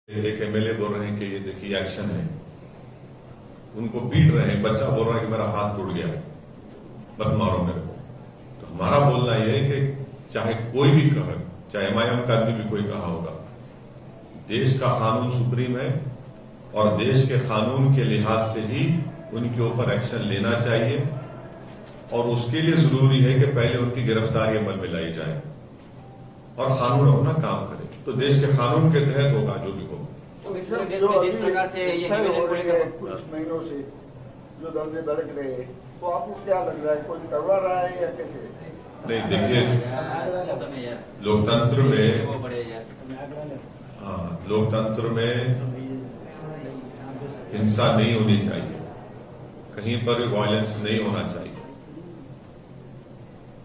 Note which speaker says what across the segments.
Speaker 1: एक एमएलए बोल रहे हैं कि ये देखिए एक्शन है, उनको पीट रहे हैं, बच्चा बोल रहा है कि मेरा हाथ टूट गया, मत मारो मेरे को। तो हमारा बोलना यह है कि चाहे कोई भी कहे, चाहे एमआईएम का आदमी भी कोई कहा होगा, देश का कानून सुप्रीम है और देश के कानून के लिहाज से ही उनके ऊपर एक्शन लेना चाहिए और उसके लिए जरूरी है कि पहले उनकी गिरफ्तारी अमल में लाई जाए और कानून अपना काम करे। तो देश के कानून के तहत होगा जो भी होगा।
Speaker 2: जिस प्रकार से ये कुछ महीनों से जो दंगे भड़क रहे हैं, तो आपको क्या लग रहा है, कोई करवा रहा है या कैसे?
Speaker 1: नहीं, देखिए लोकतंत्र में हिंसा नहीं होनी चाहिए, कहीं पर वायलेंस नहीं होना चाहिए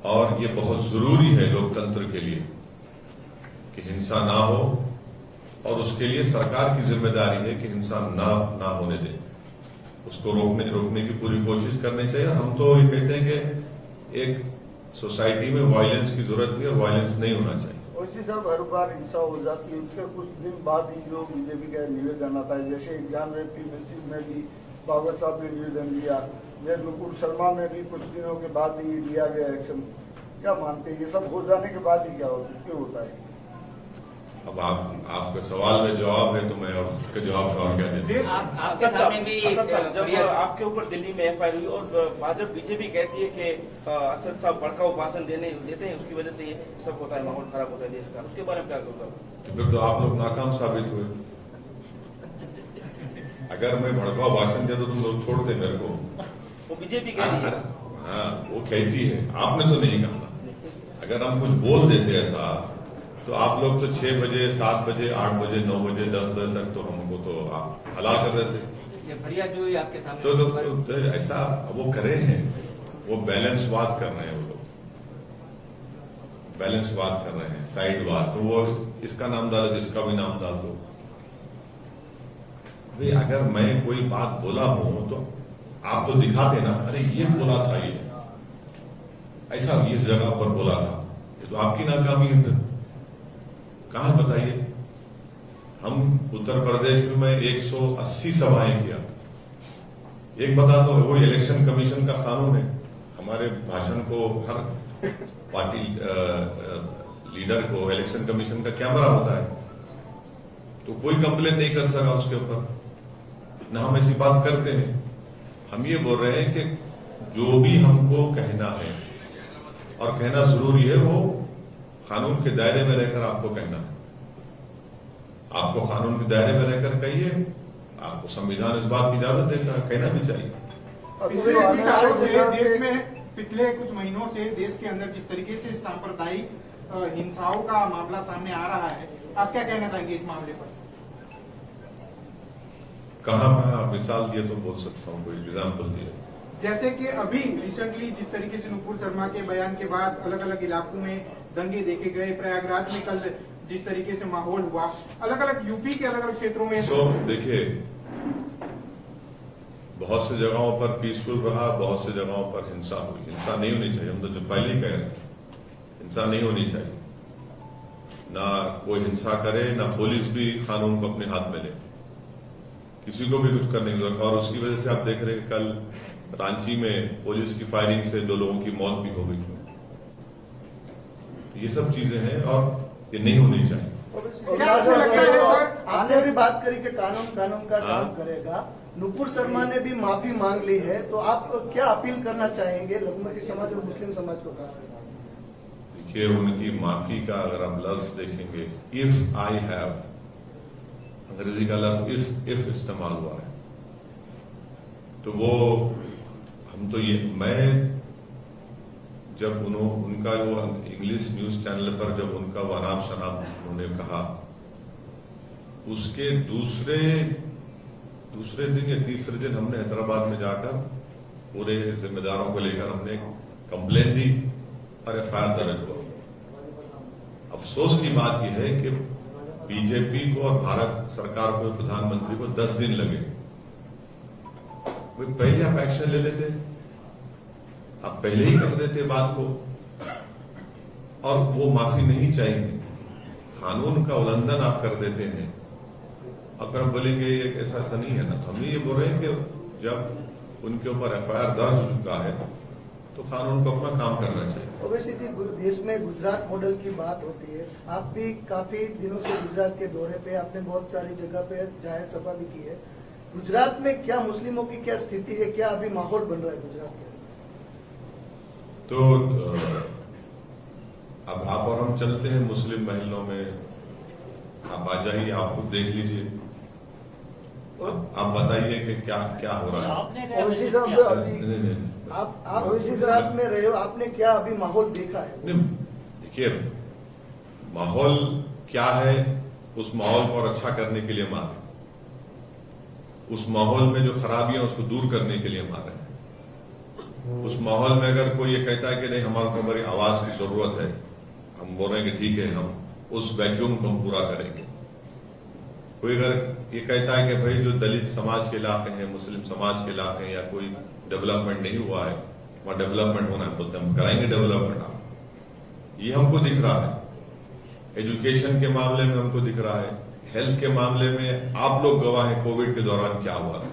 Speaker 1: और ये बहुत जरूरी है लोकतंत्र के लिए कि हिंसा ना हो और उसके लिए सरकार की जिम्मेदारी है कि हिंसा ना होने दे, उसको रोकने की पूरी कोशिश करनी चाहिए। हम तो ये कहते हैं कि एक सोसाइटी में वायलेंस की जरूरत नहीं और वायलेंस नहीं होना चाहिए।
Speaker 2: वैसे सब हर बार हिंसा हो जाती है, उसके कुछ दिन बाद ही जो बीजेपी का निवेदन आता है, जैसे 91 की मस्जिद में भी बाबर साहब ने निवेदन दिया, नुपुर शर्मा में भी कुछ दिनों के बाद ही लिया गया एक्शन। क्या मानते हैं, ये सब हो जाने के बाद ही क्या क्यों होता है?
Speaker 1: अब आपका सवाल में जवाब है तो मैं और उसका जवाब और क्या दे
Speaker 3: जब आपके ऊपर दिल्ली में एफआईआर हुई और भाजपा बीजेपी कहती है कि असद साहब भड़काऊ भाषण देते हैं, उसकी वजह से ये सब होता है, माहौल खराब होता है देश का, उसके बारे में क्या होगा?
Speaker 1: फिर तो आप लोग नाकाम साबित हुए। अगर मैं भड़काऊ भाषण देता तो तुम लोग छोड़ते मेरे को।
Speaker 3: वो बीजेपी कहती है।
Speaker 1: हाँ, वो कहती है, आपने तो नहीं कहा। अगर हम कुछ बोल देते ऐसा तो आप लोग तो 6 बजे 7 बजे 8 बजे 9 बजे 10 बजे तक तो हमको तो आप हला कर देते।
Speaker 4: ये बढ़िया जो है आपके सामने
Speaker 1: तो ऐसा वो करे हैं, वो बैलेंस बात कर रहे हैं, वो लोग बैलेंस बात कर रहे हैं, साइड बात। तो वो इसका नाम डालो, जिसका भी नाम डाल दो। भाई अगर मैं कोई बात बोला हूं तो आप तो दिखाते ना, अरे ये बोला था, ये ऐसा इस जगह पर बोला था, ये तो आपकी नाकामी है। फिर कहां बताइए? हम उत्तर प्रदेश में मैं 180 सभाएं किया। एक बता दो, वो इलेक्शन कमीशन का कानून है, हमारे भाषण को हर पार्टी लीडर को इलेक्शन कमीशन का कैमरा होता है, तो कोई कंप्लेन नहीं कर सका उसके ऊपर ना। हम ऐसी बात करते हैं, हम ये बोल रहे हैं कि जो भी हमको कहना है और कहना जरूरी है, वो कानून के दायरे में रहकर आपको कहना है। आपको कानून के दायरे में रहकर कहिए, आपको संविधान इस बात की इजाजत देता है, कहना भी चाहिए।
Speaker 5: देश में पिछले कुछ महीनों से देश के अंदर जिस तरीके से सांप्रदायिक हिंसाओं का मामला सामने आ रहा है, आप क्या कहना चाहेंगे इस मामले पर?
Speaker 1: कहां मिसाल दिए तो बोल सकता हूं, कोई एग्जाम्पल दिए।
Speaker 5: जैसे कि अभी रिसेंटली जिस तरीके से नुपुर शर्मा के बयान के बाद अलग अलग इलाकों में दंगे देखे गए, प्रयागराज में कल जिस तरीके से माहौल हुआ, अलग अलग यूपी के अलग अलग क्षेत्रों में।
Speaker 1: तो देखिए, बहुत से जगहों पर पीसफुल रहा, बहुत से जगहों पर हिंसा हुई। हिंसा नहीं होनी चाहिए, हम तो जो पहले ही कह रहे हैं, हिंसा नहीं होनी चाहिए। ना कोई हिंसा करे, ना पुलिस भी कानून को अपने हाथ में ले, किसी को भी कुछ करने की जरूरत। और उसकी वजह से आप देख रहे हैं कल रांची में पुलिस की फायरिंग से 2 लोगों की मौत भी हो गई। ये सब चीजें हैं और ये नहीं होनी चाहिए।
Speaker 2: आपने भी बात करी कि कानून का काम करेगा। नुपुर शर्मा ने भी माफी मांग ली है, तो आप क्या अपील करना चाहेंगे लघुमती समाज और मुस्लिम समाज को खासकर?
Speaker 1: देखिए, उनकी माफी का अगर आप लफ्ज देखेंगे, इफ आई हैव, अंग्रेजी का लफ्ज इफ इस्तेमाल हुआ है, तो वो हम तो ये मैं जब उनका वो इंग्लिश न्यूज चैनल पर जब उनका वनाब शनाब उन्होंने कहा, उसके दूसरे दिन या तीसरे दिन हमने हैदराबाद में जाकर पूरे जिम्मेदारों को लेकर हमने कंप्लेन दी और एफआईआर दर्ज हुआ। अफसोस की बात यह है कि बीजेपी को और भारत सरकार को, प्रधानमंत्री को 10 दिन लगे। वे पहले आप एक्शन ले लेते, आप पहले ही कर देते बात को, और वो माफी नहीं चाहिए। कानून का उल्लंघन आप कर देते हैं अगर हम बोलेंगे ये ऐसा नहीं है ना, तो हम ये बोल रहे हैं कि जब उनके ऊपर FIR दर्ज हो चुका है तो कानून को अपना काम करना चाहिए।
Speaker 4: ओवैसी जी, देश में गुजरात मॉडल की बात होती है। आप भी काफी दिनों से गुजरात के दौरे पे, आपने बहुत सारी जगह पे जाहिर सभा भी की है। गुजरात में क्या मुस्लिमों की क्या स्थिति है, क्या अभी माहौल बन रहा है गुजरात के?
Speaker 1: तो अब आप और हम चलते हैं मुस्लिम महलों में, आप आ जाइए, आप खुद देख लीजिए, आप बताइए कि क्या क्या हो रहा है।
Speaker 4: ओवैसी साहब, अभी आप गुजरात में रहे हो, आपने क्या अभी माहौल देखा है?
Speaker 1: देखिए, माहौल क्या है, उस माहौल को और अच्छा करने के लिए मारे, उस माहौल में जो खराबियां उसको दूर करने के लिए मारे। उस माहौल में अगर कोई ये कहता है कि नहीं हमारे को हमारी आवाज की जरूरत है, हम बोल रहे हैं कि ठीक है, हम उस वैक्यूम को हम पूरा करेंगे। कोई अगर ये कहता है कि भाई जो दलित समाज के इलाके हैं, मुस्लिम समाज के इलाके हैं, या कोई डेवलपमेंट नहीं हुआ है, वहां डेवलपमेंट होना है, बोलते हम कराएंगे डेवलपमेंट। आप ये हमको दिख रहा है, एजुकेशन के मामले में हमको दिख रहा है, हेल्थ के मामले में आप लोग गवाह हैं कोविड के दौरान क्या हुआ था।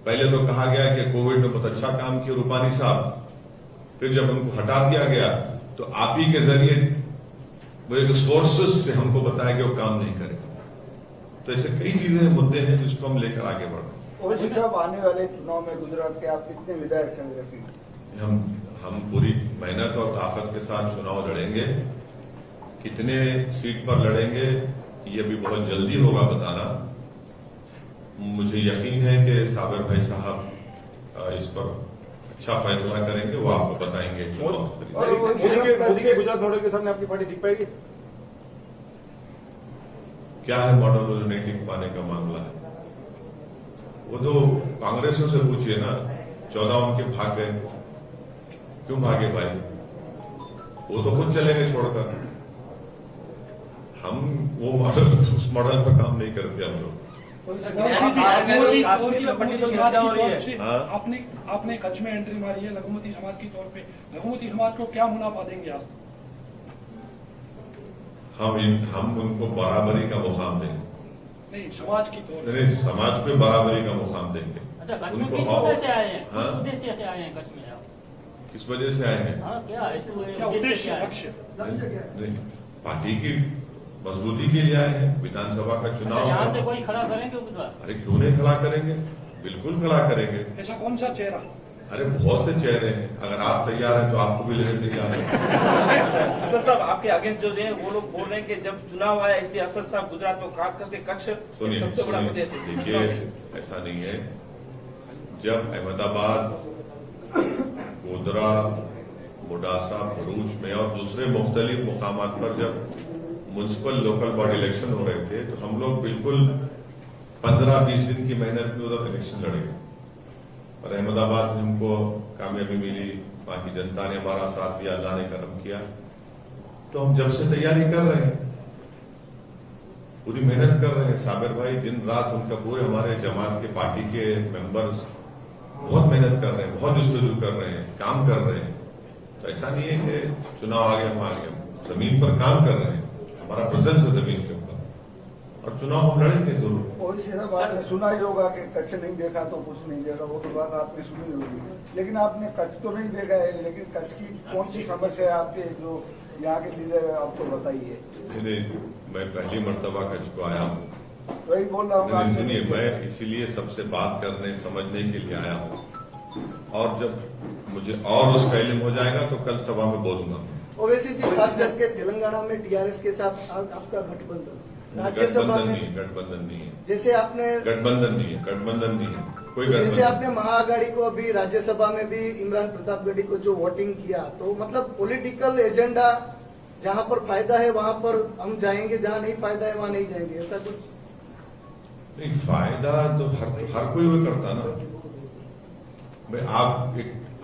Speaker 1: पहले तो कहा गया कि कोविड में बहुत अच्छा काम किया रूपानी साहब, फिर जब उनको हटा दिया गया तो आप ही के जरिए वो एक सोर्सेस से हमको बताया कि वो काम नहीं करेगा। तो ऐसे कई चीजें मुद्दे हैं जिसको हम लेकर आगे बढ़ रहे हैं।
Speaker 2: ओवैसी साहब, आने वाले चुनाव में गुजरात के आप कितने विधायक संघ रखेंगे?
Speaker 1: हम पूरी मेहनत और ताकत के साथ चुनाव लड़ेंगे। कितने सीट पर लड़ेंगे ये भी बहुत जल्दी होगा बताना। मुझे यकीन है कि साबिर भाई साहब इस पर अच्छा फैसला करेंगे, वो आपको बताएंगे चुनाव।
Speaker 6: मोदी के गुजरात मॉडल के सामने आपकी पार्टी टिक पाएगी?
Speaker 1: क्या है मॉडल टिक पाने का मामला है, वो तो कांग्रेसियों से पूछिए ना। 14 उनके भाग गए, क्यों भागे भाई? वो तो खुद चले गए छोड़कर। हम वो मॉडल, उस मॉडल पर काम नहीं करते हम लोग।
Speaker 7: आपने कच्छ में एंट्री मारी है लघुमती समाज के तौर पे, लघुमती समाज को क्या मुनाफा देंगे आप?
Speaker 1: हम उनको बराबरी का मुकाम देंगे।
Speaker 7: नहीं, समाज की तौर
Speaker 1: नहीं, समाज पे बराबरी का मुकाम देंगे।
Speaker 8: अच्छा, कच्छ में किस उद्देश्य से आए हैं? किस उद्देश्य से आए हैं कच्छ में आप?
Speaker 1: किस वजह से आए हैं?
Speaker 8: क्या उद्देश्य, लक्ष्य?
Speaker 1: नहीं, पार्टी की मजबूती के लिए आए हैं। विधानसभा का चुनाव
Speaker 8: यहाँ से कोई खड़ा करेंगे उम्मीदवार?
Speaker 1: अरे क्यों नहीं खड़ा करेंगे, बिल्कुल खड़ा करेंगे।
Speaker 7: ऐसा कौन सा चेहरा?
Speaker 1: अरे बहुत से चेहरे हैं, अगर आप तैयार हैं तो आपको भी लेने तैयार है।
Speaker 3: असद साहब, आपके अगेंस्ट जो है वो लोग बोल रहे हैं कि जब चुनाव आया इसलिए असद साहब गुजरात में, खास करके कच्छ सबसे बड़ा प्रदेश है।
Speaker 1: देखिए, ऐसा नहीं है। जब अहमदाबाद, गोधरा, मोडासा, भरूच में और दूसरे मुख्तलिफ मुकामात पर जब म्युनिसिपल लोकल बॉडी इलेक्शन हो रहे थे तो हम लोग बिल्कुल 15-20 दिन की मेहनत में उधर इलेक्शन लड़े और अहमदाबाद में हमको कामयाबी मिली। वहां की जनता ने हमारा साथ दिया, अल्लाह ने करम किया। तो हम जब से तैयारी कर रहे हैं, पूरी मेहनत कर रहे हैं। साबिर भाई दिन रात, उनका पूरे हमारे जमात के पार्टी के मेंबर्स बहुत मेहनत कर रहे हैं, बहुत जस्तजू कर रहे हैं, काम कर रहे हैं। तो ऐसा नहीं है कि चुनाव आ गया, हम आ गए, जमीन पर काम कर रहे हैं, हमारा प्रेजेंस है जमीन के ऊपर, और चुनाव हम लड़ेंगे जरूर।
Speaker 2: और साहब, आपने सुना ही होगा कि कच्छ नहीं देखा तो कुछ नहीं देखा, वो तो बात आपने सुनी होगी। लेकिन आपने कच्छ तो नहीं देखा है, लेकिन कच्छ की कौन सी समस्या है आपके जो यहाँ के लीडर आपको बताइए?
Speaker 1: नहीं, मैं पहली मर्तबा कच्छ को आया हूँ।
Speaker 2: वही बोल रहा हूँ।
Speaker 1: सुनिए, मैं इसीलिए सबसे बात करने समझने के लिए आया हूँ, और जब मुझे और उसका इल्म हो जाएगा तो कल सभा में बोलूंगा।
Speaker 4: ओवैसी जी, खास करके तेलंगाना में टीआरएस के साथ आपका गठबंधन, राज्यसभा में
Speaker 1: गठबंधन नहीं है।
Speaker 4: जैसे आपने
Speaker 1: गठबंधन नहीं है, गठबंधन नहीं है, कोई गठबंधन।
Speaker 4: जैसे आपने महाआघाड़ी को अभी राज्यसभा में भी इमरान प्रतापगढ़ी को जो वोटिंग किया, तो मतलब पॉलिटिकल एजेंडा, जहां पर फायदा है वहां पर हम जाएंगे, जहां नहीं फायदा है वहां नहीं जाएंगे, ऐसा कुछ?
Speaker 1: नहीं, फायदा तो हर कोई वो करता ना भाई।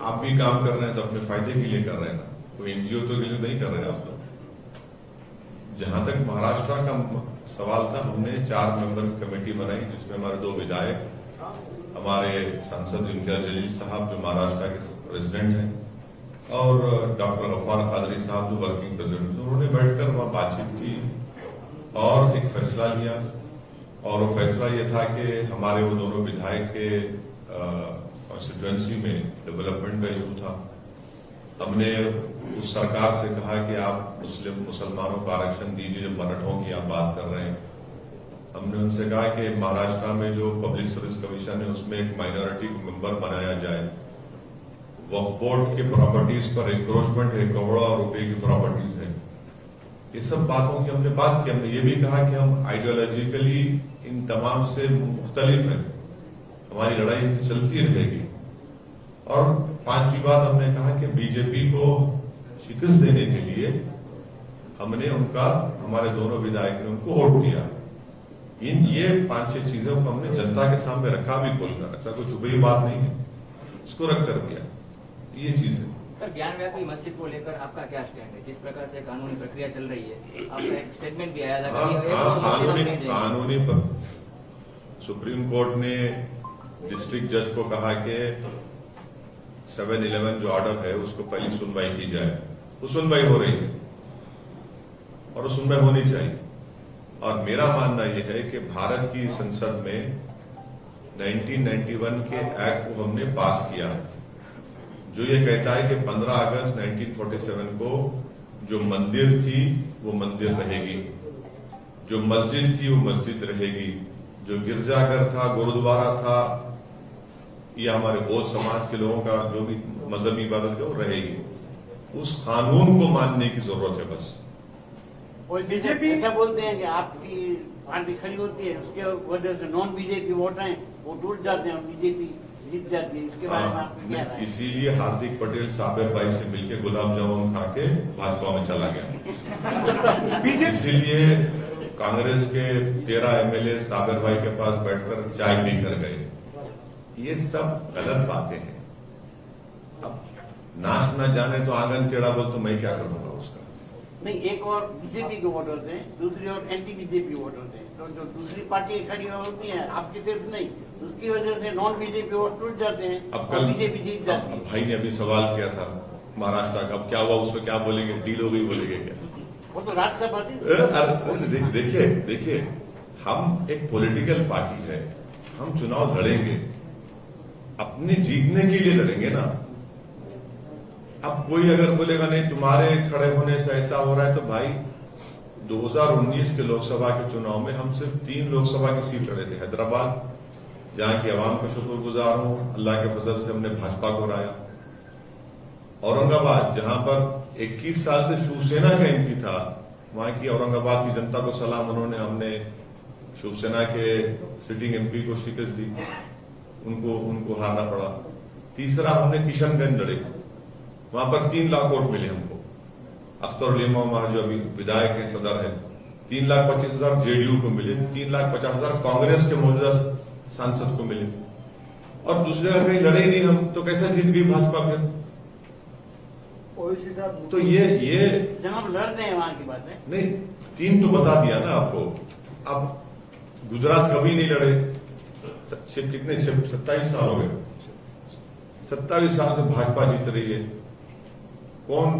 Speaker 1: आप भी काम कर रहे हैं तो अपने फायदे के लिए कर रहे हैं ना, कोई एनजीओ तो के लिए नहीं कर रहे आप लोग। जहां तक महाराष्ट्र का सवाल था, हमने 4 मेंबर की कमेटी बनाई, जिसमें हमारे 2 विधायक, हमारे सांसद इम्तियाज जलील साहब जो महाराष्ट्र के प्रेसिडेंट हैं, और डॉक्टर गफ्फार कादरी साहब जो वर्किंग प्रेसिडेंट। उन्होंने बैठकर वहां बातचीत की और एक फैसला लिया और वो फैसला ये था कि हमारे वो दोनों विधायक के कॉन्स्टिट्यूएंसी में डेवलपमेंट का इशू था। हमने उस सरकार से कहा कि आप मुसलमानों को आरक्षण दीजिए, जब मराठों की आप बात कर रहे हैं। हमने उनसे कहा कि महाराष्ट्र में जो पब्लिक सर्विस कमीशन है उसमें एक माइनॉरिटी मेंबर बनाया जाए। वक्फ बोर्ड के प्रॉपर्टीज पर इंक्रोचमेंट है, करोड़ों रुपए की प्रॉपर्टीज है। ये सब बातों की हमने बात की। हमने ये भी कहा कि हम आइडियोलॉजिकली इन तमाम से मुख्तलिफ हैं, हमारी लड़ाई से चलती रहेगी। और पांचवी बात हमने कहा कि बीजेपी को शिकस्त देने के लिए हमने हमारे दोनों विधायक ने उनको वोट दिया। ये 5-6 चीजों को हमने जनता के सामने रखा भी खोलकर, ऐसा कुछ छुपी बात नहीं है, इसको रख कर दिया। ये चीज है।
Speaker 8: सर, ज्ञानव्यापी मस्जिद को लेकर आपका क्या स्टैंड है? जिस प्रकार से कानूनी प्रक्रिया चल रही है, आपका एक स्टेटमेंट भी आया था कि
Speaker 1: कानूनी पर सुप्रीम कोर्ट ने डिस्ट्रिक्ट जज को कहा कि 7-11 जो ऑर्डर है उसको पहली सुनवाई की जाए। वो सुनवाई हो रही है और वो सुनवाई होनी चाहिए। और मेरा मानना यह है कि भारत की संसद में 1991 के एक्ट को हमने पास किया, जो ये कहता है कि 15 अगस्त 1947 को जो मंदिर थी वो मंदिर रहेगी, जो मस्जिद थी वो मस्जिद रहेगी, जो गिरजाघर था, गुरुद्वारा था, ये हमारे बौद्ध समाज के लोगों का जो भी मजहबी इबादत है वो रहेगी। उस कानून को मानने की जरूरत है बस।
Speaker 9: और बीजेपी ऐसा बोलते हैं कि आपकी पार्टी खड़ी होती है, उसके वजह से नॉन बीजेपी वोट हैं वो टूट जाते हैं और बीजेपी जीत जाती है। इसके बारे में आपको क्या राय है?
Speaker 1: इसीलिए हार्दिक पटेल साबिर भाई से मिलकर गुलाब जामुन खा के भाजपा में चला गया। इसीलिए कांग्रेस के 13 एमएलए साबिर भाई के पास बैठकर चाय पी कर गए। ये सब गलत बातें हैं। अब नाच न जाने तो आंगन टेढ़ा बोल, तो मैं क्या करूंगा उसका?
Speaker 9: नहीं, एक और बीजेपी के वोट होते हैं, दूसरी और एंटी बीजेपी वोट होते हैं। तो जो दूसरी पार्टी खड़ी होती है, आपकी सिर्फ नहीं, उसकी वजह से नॉन बीजेपी वोट टूट जाते हैं और बीजेपी जीत जाती है।
Speaker 1: भाई ने अभी सवाल किया था महाराष्ट्र का, क्या हुआ उसमें, क्या बोलेंगे? डील हो गई बोलेंगे क्या?
Speaker 9: वो तो राज्यसभा थी।
Speaker 1: देखिए हम एक पॉलिटिकल पार्टी है, हम चुनाव लड़ेंगे, अपने जीतने के लिए लड़ेंगे ना। अब कोई अगर बोलेगा नहीं तुम्हारे खड़े होने से ऐसा हो रहा है, तो भाई 2019 के लोकसभा के चुनाव में हम सिर्फ 3 लोकसभा की सीट लड़े थे। हैदराबाद, जहां की आवाम का शुक्रगुजार हूं, अल्लाह के फजल से हमने भाजपा को हराया। औरंगाबाद, जहां पर 21 साल से शिवसेना का एमपी था, वहां की औरंगाबाद की जनता को सलाम, हमने शिवसेना के सिटिंग एमपी को शिकस्त दी, उनको हारना पड़ा। तीसरा हमने किशनगंज लड़े, वहां पर 3 लाख वोट मिले हमको। अख्तर अली हमारे जो अभी विधायक है, सदर है, 3,25,000 जेडीयू को मिले, 3,50,000 कांग्रेस के मौजूदा सांसद को मिले। और दूसरी जगह कहीं लड़े ही नहीं हम, तो कैसे जीत गई भाजपा फिर? तो ये
Speaker 9: जनाब लड़ते हैं वहां की बात है
Speaker 1: नहीं, 3 तो बता दिया ना आपको। अब गुजरात कभी नहीं लड़े, कितने 27 साल हो गए, 27 साल से भाजपा जीत रही है। कौन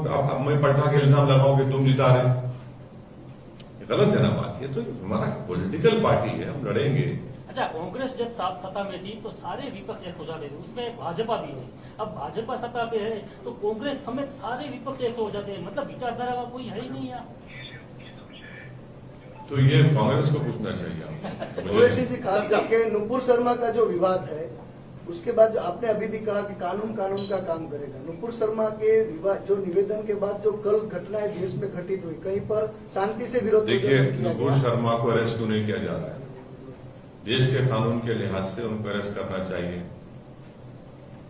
Speaker 1: अब मैं पलटा के इल्जाम लगाऊं कि तुम जिता रहे? गलत है ना बात। ये तो हमारा पॉलिटिकल पार्टी है, हम लड़ेंगे।
Speaker 8: अच्छा, कांग्रेस जब सत्ता में थी तो सारे विपक्ष एक हो जाते थे, उसमें भाजपा भी है। अब भाजपा सत्ता पे है तो कांग्रेस समेत सारे विपक्ष एक हो जाते हैं, मतलब विचारधारा का कोई है ही नहीं यहाँ।
Speaker 1: तो ये कांग्रेस को पूछना चाहिए।
Speaker 4: ओवैसी जी, खास करके नुपुर शर्मा का जो विवाद है, उसके बाद आपने अभी भी कहा कि कानून का काम करेगा। नुपुर शर्मा के विवाद जो निवेदन के बाद जो कल घटनाएं देश में घटित हुई, कहीं पर शांति से विरोध
Speaker 1: देखिए, नुपुर शर्मा को अरेस्ट क्यों नहीं किया जा रहा है? देश के कानून के लिहाज से उनको अरेस्ट करना चाहिए,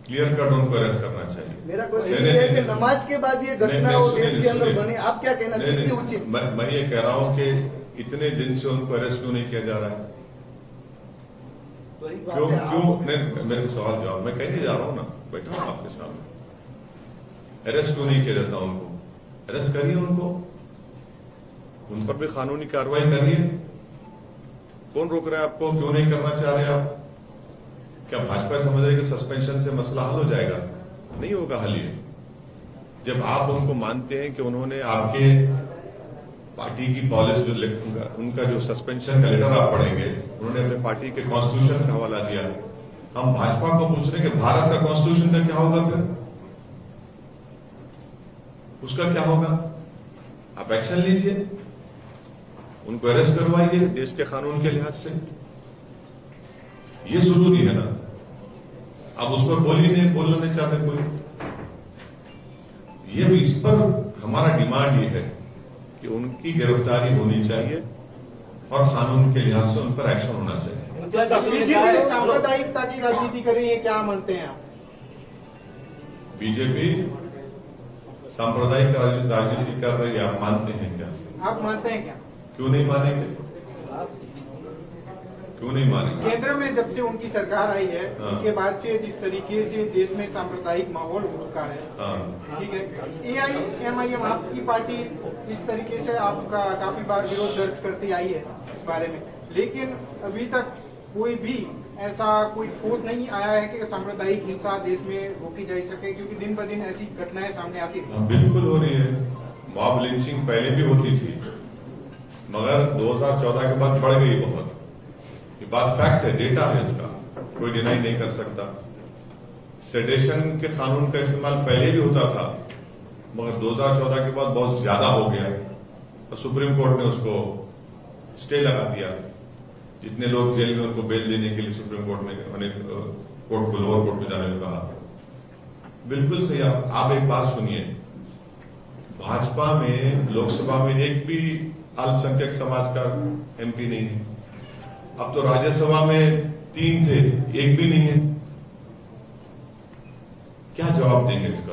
Speaker 1: क्लियर कट उनको अरेस्ट करना चाहिए।
Speaker 4: मेरा क्वेश्चन ये है कि नमाज के बाद ये घटना हो देश के अंदर बनी, आप क्या कहना चाहिए? उचित
Speaker 1: मैं ये कह रहा हूं कि इतने दिन से उनको अरेस्ट क्यों नहीं किया जा रहा है? क्यों नहीं? मेरे को सवाल जवाब, मैं कहने जा रहा हूं ना, बैठा हूं आपके सामने। अरेस्ट क्यों नहीं किया जाता उनको? अरेस्ट करिए उनको, उन पर भी कानूनी कार्रवाई करिए। कौन रोक रहा है आपको? क्यों नहीं करना चाह रहे आप? क्या भाजपा समझ रही है कि सस्पेंशन से मसला हल हो जाएगा? नहीं होगा हल ये। जब आप उनको मानते हैं कि उन्होंने आपके पार्टी की पॉलिसी उनका जो सस्पेंशन का लेटर आप पढ़ेंगे, उन्होंने अपने पार्टी के कॉन्स्टिट्यूशन का हवाला दिया। हम भाजपा को पूछ रहे हैं कि भारत का कॉन्स्टिट्यूशन का क्या होगा, फिर उसका क्या होगा? आप एक्शन लीजिए, उनको अरेस्ट करवाइए देश के कानून के लिहाज से, ये जरूरी है ना। अब उस पर बोलना नहीं चाहते कोई। ये भी इस पर हमारा डिमांड ये है कि उनकी गिरफ्तारी होनी चाहिए और कानून के लिहाज से उन पर एक्शन होना चाहिए।
Speaker 5: बीजेपी सांप्रदायिकता की राजनीति कर रही है, क्या मानते हैं आप?
Speaker 1: बीजेपी सांप्रदायिक राजनीति कर रही है, आप मानते हैं क्या?
Speaker 5: आप मानते हैं क्या?
Speaker 1: क्यों नहीं मानेंगे? क्यों नहीं मानेंगे?
Speaker 5: केंद्र में जब से उनकी सरकार आई है,
Speaker 1: हाँ।
Speaker 5: उनके बाद से जिस तरीके से देश में सांप्रदायिक माहौल हो चुका है,
Speaker 1: हाँ।
Speaker 5: ठीक है, AIMIM आपकी पार्टी इस तरीके से आपका काफी बार विरोध दर्ज करती आई है इस बारे में, लेकिन अभी तक कोई भी ऐसा कोई ठोस नहीं आया है कि सांप्रदायिक हिंसा देश में रोकी जा सके, क्योंकि दिन ब दिन ऐसी घटनाएं सामने आती है।
Speaker 1: बिल्कुल हो रही है। मॉब लिंचिंग पहले भी होती थी, मगर 2014 के बाद बढ़ गई बहुत। ये बात फैक्ट है, डेटा है, इसका कोई डिनाई नहीं कर सकता। सेडेशन के कानून का इस्तेमाल पहले भी होता था, मगर 2014 के बाद बहुत ज्यादा हो गया और सुप्रीम कोर्ट ने उसको स्टे लगा दिया। जितने लोग जेल में, उनको बेल देने के लिए सुप्रीम कोर्ट ने कोर्ट को लोअर कोर्ट में जाने को कहा। बिल्कुल सही। आप एक बात सुनिए, भाजपा में लोकसभा में एक भी अल्पसंख्यक समाज का MP नहीं है। अब तो राज्यसभा में 3 थे, एक भी नहीं है। क्या जवाब देंगे इसका?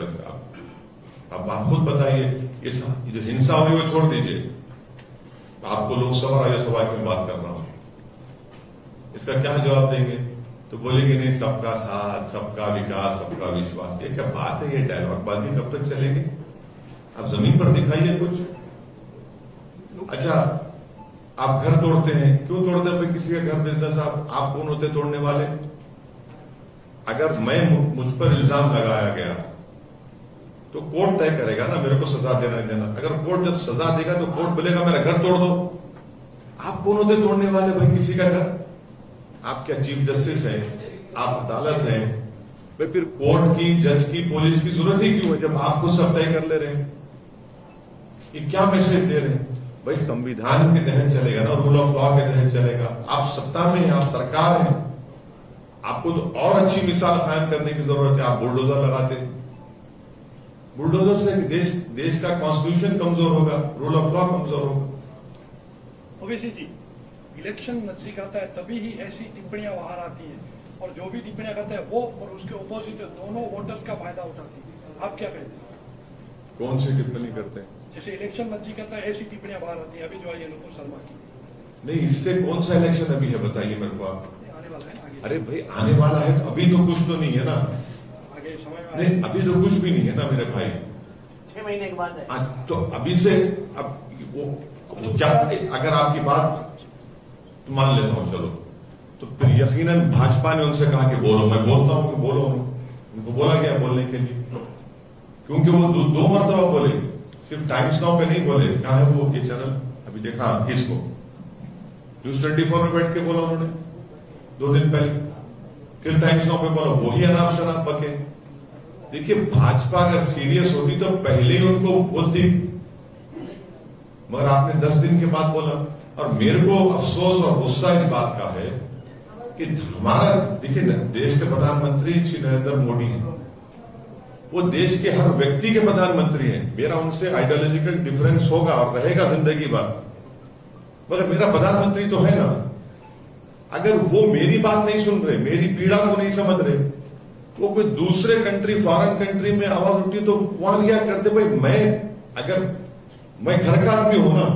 Speaker 1: अब आप खुद बताइए। इस जो हिंसा हुई वो छोड़ दीजिए, आपको लोकसभा राज्यसभा की बात कर रहा हूं, इसका क्या जवाब देंगे? तो बोलेंगे नहीं, सबका साथ, सबका विकास, सबका विश्वास। ये क्या बात है? ये डायलॉगबाजी कब तक चलेगी? आप जमीन पर दिखाइए कुछ। अच्छा, आप घर तोड़ते हैं, क्यों तोड़ते हैं भाई? किसी का घर बिजनेस, आप कौन होते तोड़ने वाले? अगर मुझ पर इल्जाम लगाया गया तो कोर्ट तय करेगा ना मेरे को सजा देना देना। अगर कोर्ट जब सजा देगा तो कोर्ट बोलेगा मेरा घर तोड़ दो। आप कौन होते तोड़ने वाले भाई किसी का घर? आप क्या चीफ जस्टिस हैं? आप अदालत हैं भाई? फिर कोर्ट की, जज की, पुलिस की जरूरत ही क्यों है जब आप खुद सब तय कर ले रहे हैं? ये क्या मैसेज दे रहे हैं भाई? संविधान के तहत चलेगा ना, रूल ऑफ लॉ के तहत चलेगा। आप सत्ता में हैं, आप सरकार हैं, आपको तो और अच्छी मिसाल कायम करने की जरूरत है। आप बुलडोजर लगाते, बुलडोजर से देश का कॉन्स्टिट्यूशन कमजोर होगा, रूल ऑफ लॉ कमजोर होगा।
Speaker 7: ओवैसी जी, इलेक्शन नजदीक आता है तभी ही ऐसी टिप्पणियां बाहर आती है, और जो भी टिप्पणियां करते हैं वो और उसके ऑपोजिट दोनों वोटर्स का फायदा उठाती है। आप क्या कहते हैं?
Speaker 1: कौन सी टिप्पणी करते हैं?
Speaker 7: जैसे इलेक्शन नजदीक आता है ऐसी टिप्पणियां बाहर आती है, अभी जो आई है नुपुर शर्मा की।
Speaker 1: नहीं, इससे कौन सा इलेक्शन अभी है बताइए मेरे को आप।
Speaker 7: आने वाला है आगे।
Speaker 1: अरे भाई आने वाला है तो अभी तो कुछ तो नहीं है ना।
Speaker 7: आगे समय में
Speaker 1: नहीं, अभी तो कुछ भी नहीं है ना मेरे भाई।
Speaker 9: 6 महीने के बाद है।
Speaker 1: तो अभी से अब वो क्या, अगर आपकी बात तो मान लेता हूं, चलो, तो फिर यकीनन भाजपा ने उनसे कहा कि बोलो। मैं बोलता हूं कि बोलो, उनको बोला गया बोलने के लिए, क्योंकि वो दो मरतबा बोले, सिर्फ टाइम्स नाउ पे नहीं बोले। क्या है वो, ये चैनल अभी देखा किसको, न्यूज 24 में बैठ के बोला उन्होंने 2 दिन पहले, फिर टाइम्स नाउ पे बोला, वही अनाप शनाप बके। देखिए, भाजपा अगर सीरियस होती तो पहले ही उनको बोलती, मगर आपने 10 दिन के बाद बोला। और मेरे को अफसोस और गुस्सा इस बात का है कि हमारा, देखिए, देश के प्रधानमंत्री श्री नरेंद्र मोदी हैं, वो देश के हर व्यक्ति के प्रधानमंत्री हैं। मेरा उनसे आइडियोलॉजिकल डिफरेंस होगा और रहेगा जिंदगी भर, मगर मेरा प्रधानमंत्री तो है ना। अगर वो मेरी बात नहीं सुन रहे, मेरी पीड़ा को नहीं समझ रहे, वो कोई दूसरे कंट्री, फॉरेन कंट्री में आवाज उठी तो वहां क्या करते भाई? मैं घर का आदमी हूं ना,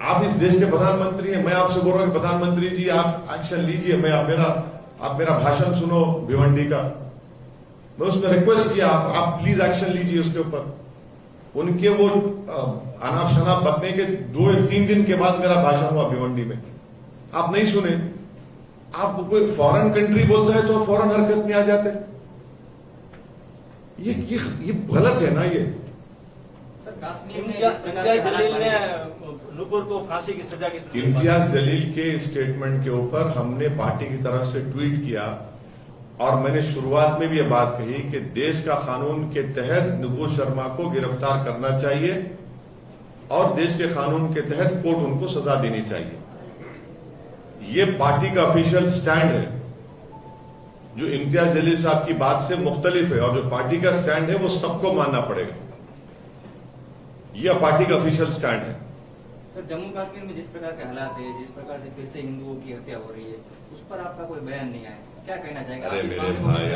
Speaker 1: आप इस देश के प्रधानमंत्री हैं, मैं आपसे बोल रहा हूं कि प्रधानमंत्री जी आप एक्शन लीजिए। आप मेरा भाषण सुनो भिवंडी का, मैं उसमें रिक्वेस्ट किया आप प्लीज एक्शन लीजिए उसके ऊपर। उनके वो अनाप शनाप बकने के 2-3 दिन के बाद मेरा भाषण हुआ भिवंडी में, आप नहीं सुने। आप कोई फॉरेन कंट्री बोलता है तो फौरन हरकत में आ जाते। ये गलत है ना। ये
Speaker 8: कश्मीर में
Speaker 3: इम्तियाज जलील ने नुपुर को फांसी की सजा की
Speaker 1: इम्तियाज जलील के स्टेटमेंट के ऊपर हमने पार्टी की तरफ से ट्वीट किया और मैंने शुरुआत में भी यह बात कही कि देश का कानून के तहत नुपुर शर्मा को गिरफ्तार करना चाहिए और देश के कानून के तहत कोर्ट उनको सजा देनी चाहिए। ये पार्टी का ऑफिशियल स्टैंड है, जो इम्तियाज जलील साहब की बात से मुख्तलिफ है, और जो पार्टी का स्टैंड है वो सबको मानना पड़ेगा। यह पार्टी का ऑफिशियल स्टैंड है।
Speaker 10: सर, जम्मू कश्मीर में जिस प्रकार के हालात है, जिस प्रकार से फिर से हिंदुओं की हत्या हो रही है, उस पर आपका कोई बयान नहीं आया, क्या कहना चाहेंगे?
Speaker 1: अरे मेरे भाई